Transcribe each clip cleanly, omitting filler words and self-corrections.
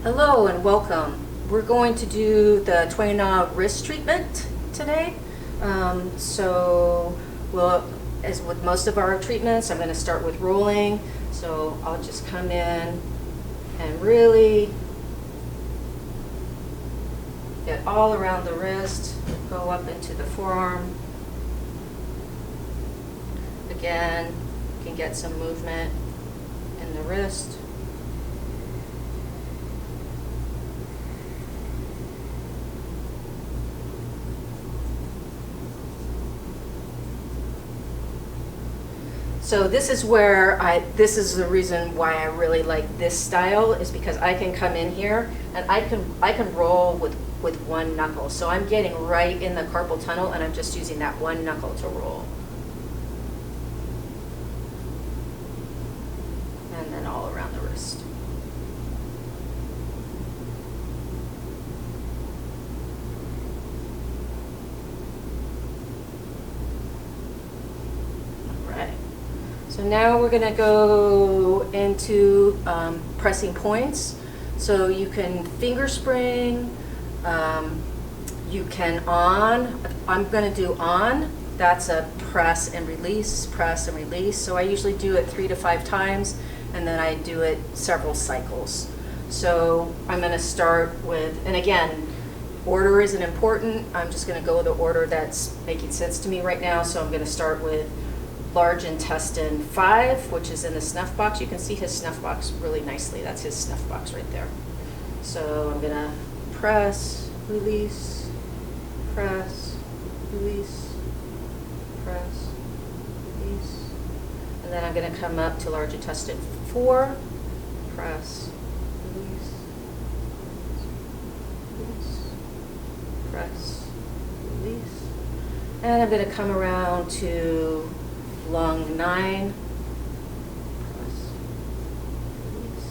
Hello and welcome. We're going to do the Tui Na Wrist treatment today. As with most of our treatments, I'm going to start with rolling. So I'll just come in and really get all around the wrist, go up into the forearm. Again, you can get some movement in the wrist. So this is this is the reason why I really like this style, is because I can come in here and I can roll with one knuckle. So I'm getting right in the carpal tunnel and I'm just using that one knuckle to roll. And then all around the wrist. So now we're going to go into pressing points. So you can finger spring, you can on. I'm going to do on. That's a press and release, press and release. So I usually do it 3 to 5 times, and then I do it several cycles. So I'm going to start with, and again, order isn't important. I'm just going to go with the order that's making sense to me right now. So I'm going to start with large intestine 5, which is in the snuff box. You can see his snuff box really nicely. That's his snuff box right there. So I'm gonna press, release, press, release, press, release. And then I'm gonna come up to large intestine 4, press, release, release, press, release. And I'm gonna come around to lung 9, press, release,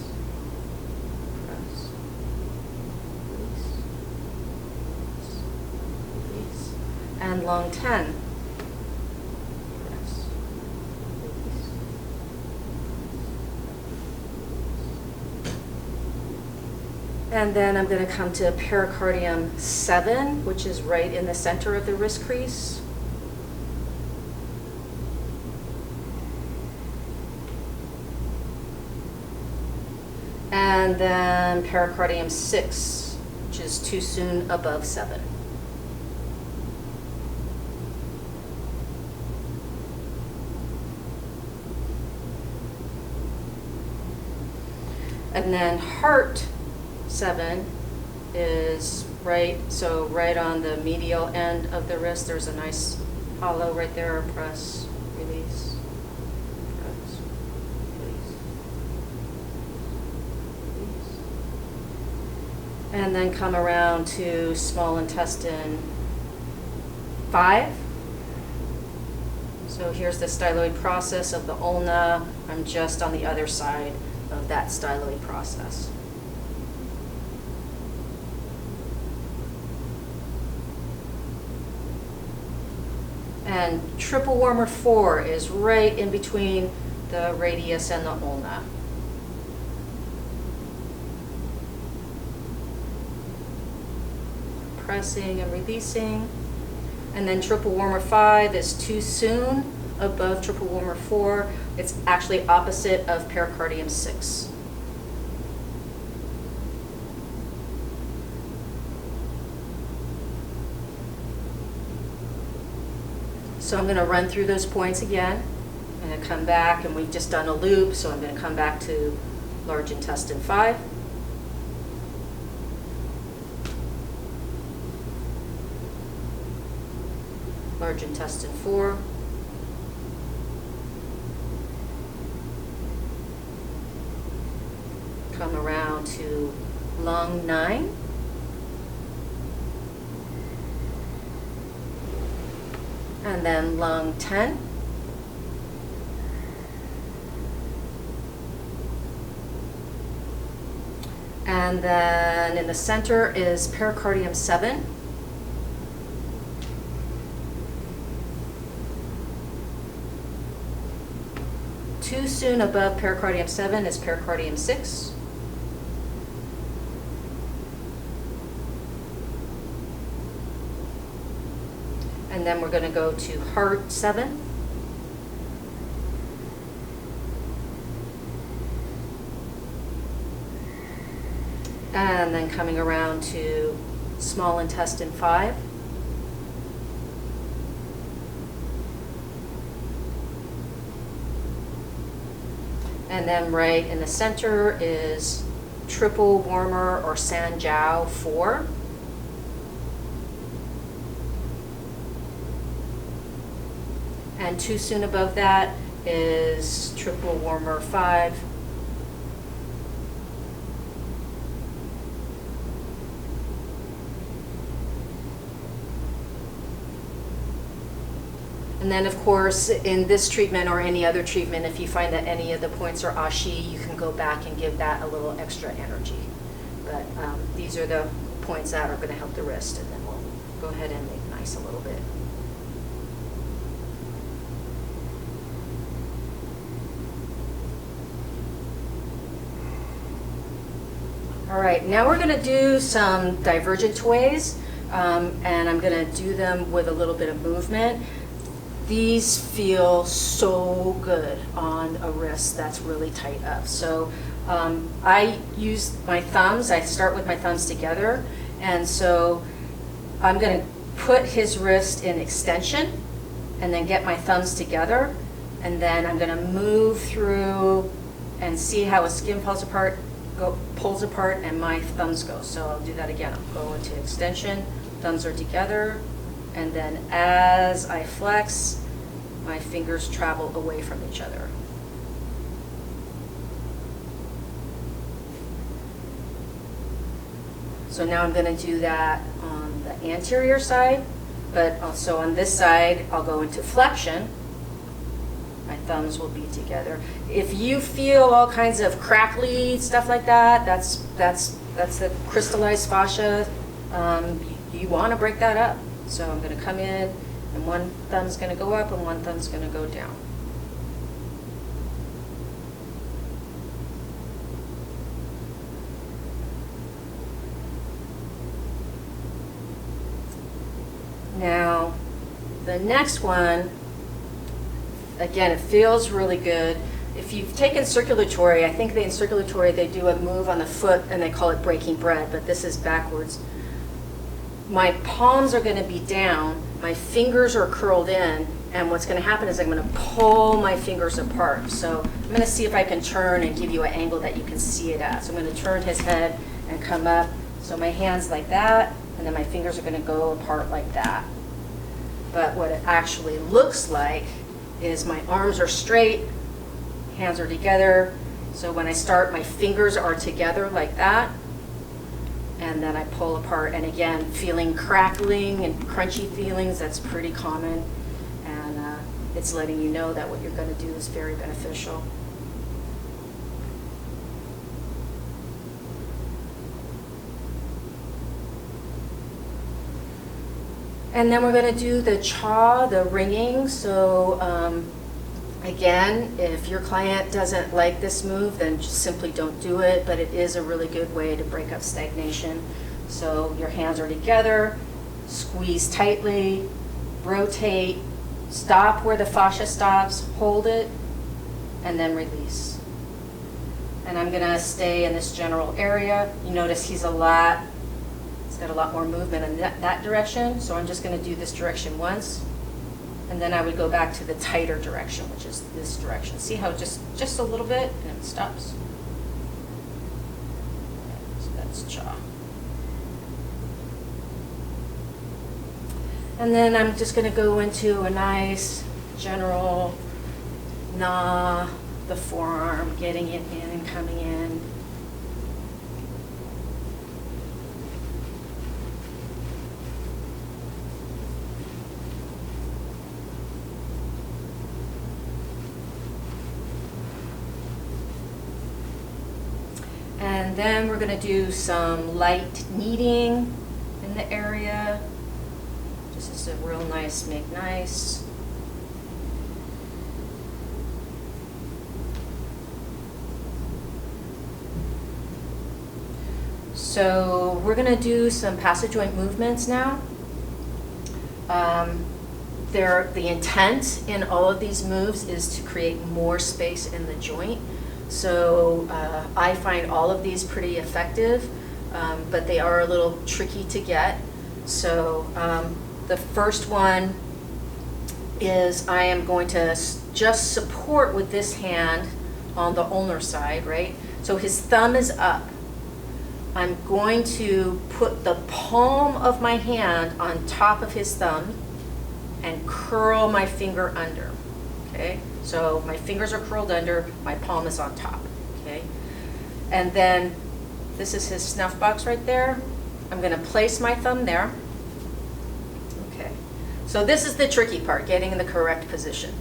press, release, release, and lung 10, press, release. And then I'm going to come to pericardium 7, which is right in the center of the wrist crease. And then pericardium 6, which is too soon above 7. And then heart 7 is right on the medial end of the wrist. There's a nice hollow right there. Press, release. And then come around to small intestine 5. So here's the styloid process of the ulna. I'm just on the other side of that styloid process. And triple warmer 4 is right in between the radius and the ulna. Pressing and releasing. And then triple warmer 5 is too soon above triple warmer 4. It's actually opposite of pericardium 6. So I'm going to run through those points again. I'm going to come back, and we've just done a loop, so I'm going to come back to large intestine 5. Large intestine 4, come around to lung 9, and then lung 10, and then in the center is pericardium 7. Too soon above pericardium 7 is pericardium 6. And then we're going to go to heart 7. And then coming around to small intestine 5. And then right in the center is triple warmer or San Jiao 4. And too soon above that is triple warmer 5. And then, of course, in this treatment or any other treatment, if you find that any of the points are ashi, you can go back and give that a little extra energy. But these are the points that are going to help the wrist, and then we'll go ahead and make nice a little bit. All right, now we're going to do some divergent tuis, and I'm going to do them with a little bit of movement. These feel so good on a wrist that's really tight up. So I use my thumbs. I start with my thumbs together. And so I'm going to put his wrist in extension and then get my thumbs together. And then I'm going to move through and see how his skin pulls apart and my thumbs go. So I'll do that again. I'll go into extension, thumbs are together. And then as I flex, my fingers travel away from each other. So now I'm going to do that on the anterior side, but also on this side, I'll go into flexion. My thumbs will be together. If you feel all kinds of crackly stuff like that, that's the crystallized fascia. You want to break that up. So I'm going to come in, and one thumb's going to go up and one thumb's going to go down. Now, the next one, again, it feels really good. If you've taken circulatory, I think in circulatory they do a move on the foot and they call it breaking bread, but this is backwards. My palms are going to be down, my fingers are curled in, and what's going to happen is I'm going to pull my fingers apart. So I'm going to see if I can turn and give you an angle that you can see it at. So I'm going to turn his head and come up. So my hands like that, and then my fingers are going to go apart like that. But what it actually looks like is my arms are straight, hands are together. So when I start, my fingers are together like that. And then I pull apart, and again, feeling crackling and crunchy feelings, that's pretty common. And it's letting you know that what you're going to do is very beneficial. And then we're going to do the Chaw, the ringing. So again, if your client doesn't like this move, then just simply don't do it, but it is a really good way to break up stagnation. So your hands are together, squeeze tightly, rotate, stop where the fascia stops, hold it, and then release. And I'm gonna stay in this general area. You notice he's got a lot more movement in that direction, so I'm just gonna do this direction once. And then I would go back to the tighter direction, which is this direction. See how just a little bit, and it stops. So that's Chaw. And then I'm just going to go into a nice general Na, the forearm, getting it in and coming in. And then we're going to do some light kneading in the area. This is a real nice make nice. So we're going to do some passage joint movements now. the intent in all of these moves is to create more space in the joint. So I find all of these pretty effective, but they are a little tricky to get. So the first one is I am going to just support with this hand on the ulnar side, right? So his thumb is up. I'm going to put the palm of my hand on top of his thumb and curl my finger under, okay? So my fingers are curled under, my palm is on top, okay? And then this is his snuff box right there. I'm gonna place my thumb there. Okay, so this is the tricky part, getting in the correct position.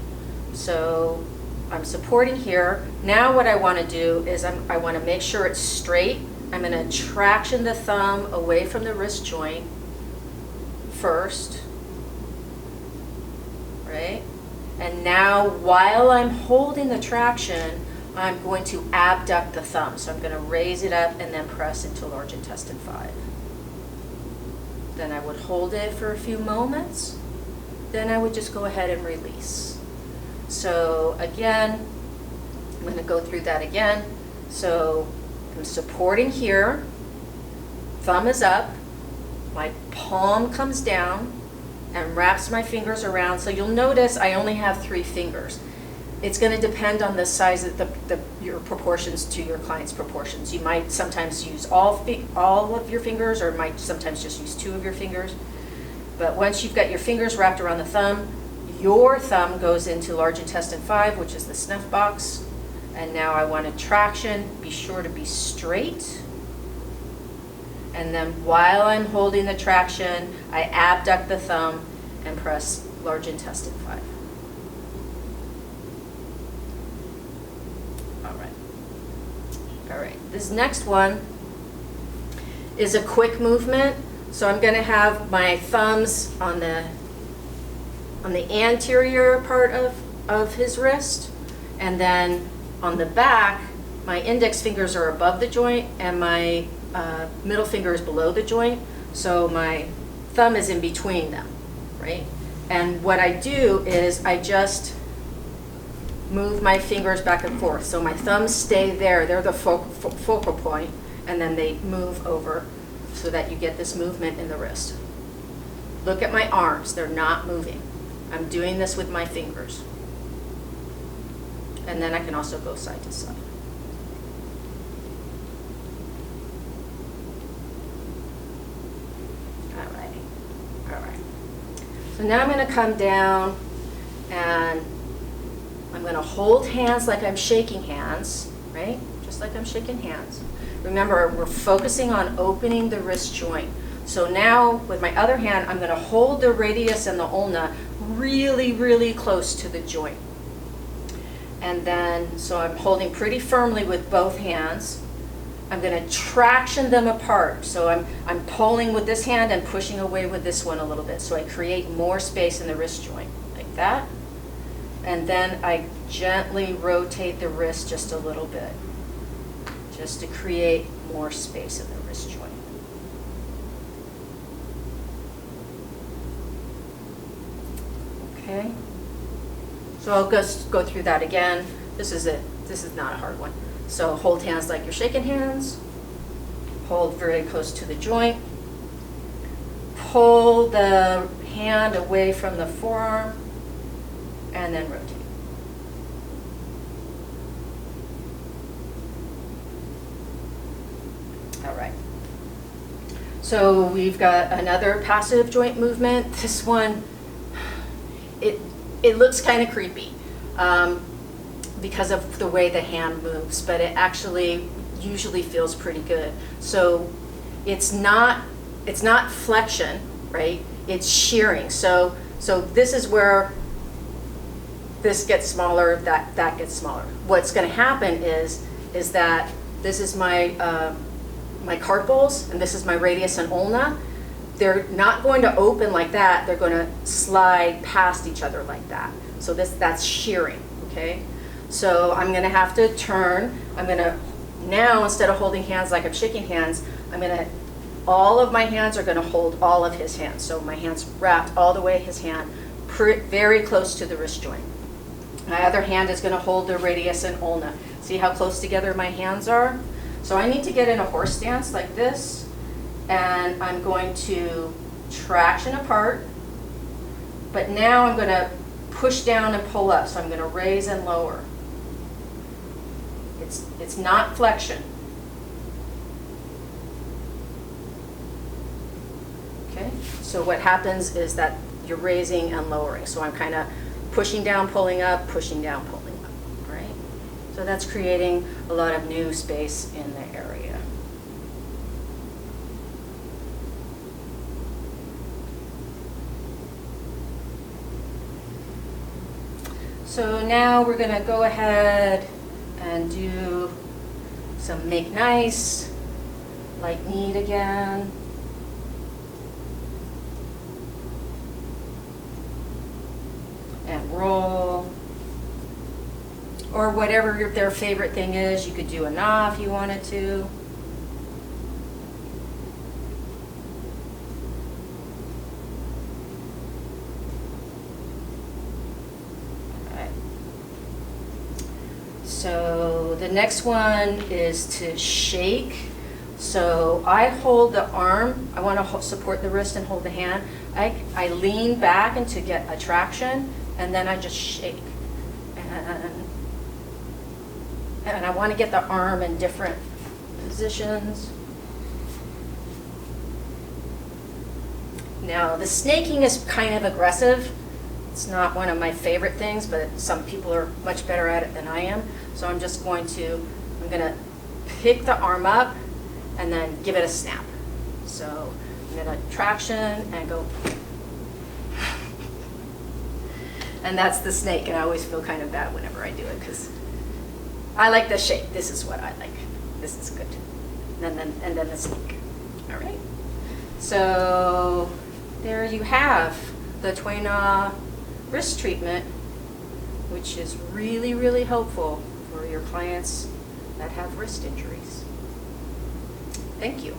So I'm supporting here. Now what I wanna do is I wanna make sure it's straight. I'm gonna traction the thumb away from the wrist joint first, right? And now while I'm holding the traction, I'm going to abduct the thumb. So I'm gonna raise it up and then press into large intestine 5. Then I would hold it for a few moments. Then I would just go ahead and release. So again, I'm gonna go through that again. So I'm supporting here, thumb is up, my palm comes down and wraps my fingers around. So you'll notice I only have 3 fingers. It's going to depend on the size of your proportions to your client's proportions. You might sometimes use all of your fingers, or might sometimes just use 2 of your fingers. But once you've got your fingers wrapped around the thumb, your thumb goes into large intestine 5, which is the snuff box. And now I want a traction, be sure to be straight. And then while I'm holding the traction, I abduct the thumb and press large intestine 5. All right, this next one is a quick movement. So I'm gonna have my thumbs on the anterior part of his wrist, and then on the back, my index fingers are above the joint and my middle finger is below the joint. So my thumb is in between them, right? And what I do is I just move my fingers back and forth. So my thumbs stay there, they're the focal point, and then they move over so that you get this movement in the wrist. Look at my arms, they're not moving. I'm doing this with my fingers. And then I can also go side to side. All right. So now I'm gonna come down and I'm gonna hold hands like I'm shaking hands, right? Just like I'm shaking hands. Remember, we're focusing on opening the wrist joint. So now with my other hand, I'm gonna hold the radius and the ulna really, really close to the joint. And then, so I'm holding pretty firmly with both hands. I'm gonna traction them apart. So I'm pulling with this hand and pushing away with this one a little bit. So I create more space in the wrist joint, like that. And then I gently rotate the wrist just a little bit, just to create more space in the wrist joint. Okay. So I'll just go through that again. This is not a hard one. So hold hands like you're shaking hands. Hold very close to the joint. Pull the hand away from the forearm and then rotate. All right. So we've got another passive joint movement. This one, it looks kind of creepy because of the way the hand moves, but it actually usually feels pretty good. So it's not flexion, right? It's shearing. So this is where this gets smaller, that gets smaller. What's going to happen is that this is my my carpals and this is my radius and ulna. They're not going to open like that. They're going to slide past each other like that. So that's shearing, okay? So I'm going to have to turn. I'm going to, now instead of holding hands like I'm shaking hands, all of my hands are going to hold all of his hands. So my hand's wrapped all the way his hand, very close to the wrist joint. My other hand is going to hold the radius and ulna. See how close together my hands are? So I need to get in a horse stance like this, and I'm going to traction apart, but now I'm going to push down and pull up. So I'm going to raise and lower. It's not flexion. Okay, so what happens is that you're raising and lowering. So I'm kind of pushing down, pulling up, pushing down, pulling up, right? So that's creating a lot of new space in the area. So now we're going to go ahead and do some make nice, like knead again. And roll, or whatever their favorite thing is. You could do a na if you wanted to. Okay. So the next one is to shake. So I hold the arm, I want to support the wrist and hold the hand. I lean back and to get a traction, and then I just shake. And I want to get the arm in different positions. Now, the snaking is kind of aggressive. It's not one of my favorite things, but some people are much better at it than I am. So I'm going to pick the arm up and then give it a snap. So I'm going to traction and go. And that's the snake, and I always feel kind of bad whenever I do it because I like the shake. This is what I like. This is good. And then the snake. All right. So there you have the Tui Na wrist treatment, which is really, really helpful for your clients that have wrist injuries. Thank you.